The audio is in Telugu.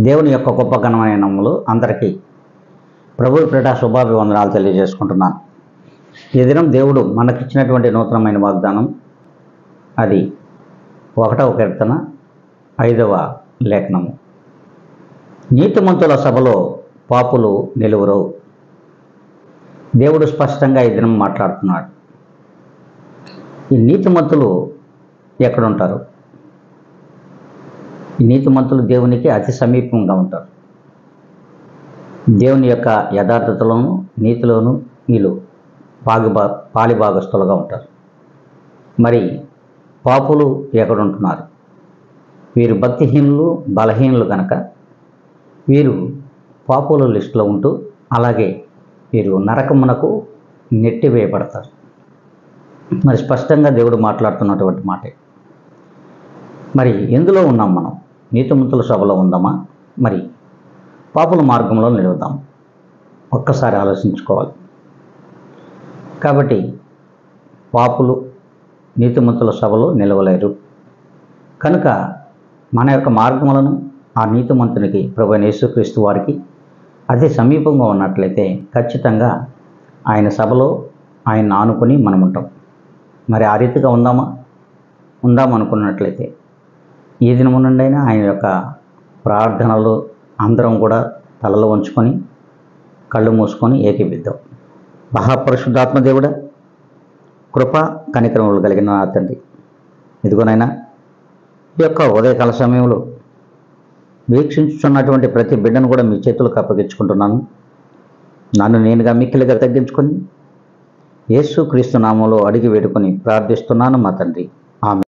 దేవుని యొక్క గొప్ప ఘనమైన నామములో అందరికీ ప్రభు పేరిట శుభాభివందనాలు తెలియజేసుకుంటున్నాను. ఈ దినం దేవుడు మనకిచ్చినటువంటి నూతనమైన వాగ్దానం, అది 1వ కీర్తన 5వ లేఖనము. నీతిమంతుల సభలో పాపులు నిలువరు. దేవుడు స్పష్టంగా ఈ దినం మాట్లాడుతున్నాడు. ఈ నీతిమంతులు ఎక్కడుంటారు? ఈ నీతిమంతులు దేవునికి అతి సమీపంగా ఉంటారు. దేవుని యొక్క యథార్థతలోను నీతిలోను వీళ్ళు పాలిభాగస్తులుగా ఉంటారు. మరి పాపులు ఎక్కడుంటున్నారు? వీరు భక్తిహీనులు, బలహీనులు కనుక వీరు పాపుల లిస్టులో ఉంటూ, అలాగే వీరు నరకమునకు నెట్టివేయబడతారు. మరి స్పష్టంగా దేవుడు మాట్లాడుతున్నటువంటి మాటే. మరి ఎందులో ఉన్నాం మనం? నీతిమంతుల సభలో ఉందామా? మరి పాపుల మార్గంలో నిలుద్దాం. ఒక్కసారి ఆలోచించుకోవాలి. కాబట్టి పాపులు నీతిమంతుల సభలో నిలవలేరు కనుక మన యొక్క మార్గములను ఆ నీతిమంతునికి ప్రభువైన యేసుక్రీస్తు వారికి అతి సమీపంగా ఉన్నట్లయితే ఖచ్చితంగా ఆయన సభలో ఆయన ఆనుకొని మనం ఉంటాం. మరి ఆ రీతిగా ఉందామనుకున్నట్లయితే ఈ దినము నుండైనా ఆయన యొక్క ప్రార్థనలు అందరం కూడా తలలో ఉంచుకొని కళ్ళు మూసుకొని ఏకీపిద్దాం. మహాపరిశుద్ధాత్మ దేవుడా, కృప కనికరములు కలిగిన నా తండ్రి, ఇదిగోనైనా ఈ యొక్క ఉదయకాల సమయంలో వీక్షించుతున్నటువంటి ప్రతి బిడ్డను కూడా మీ చేతులకు అప్పగించుకుంటున్నాను. నన్ను నేనుగా మిక్కిలిగా తగ్గించుకొని యేసుక్రీస్తు నామములో అడిగి వేడుకొని ప్రార్థిస్తున్నాను మా తండ్రి. ఆమెన్.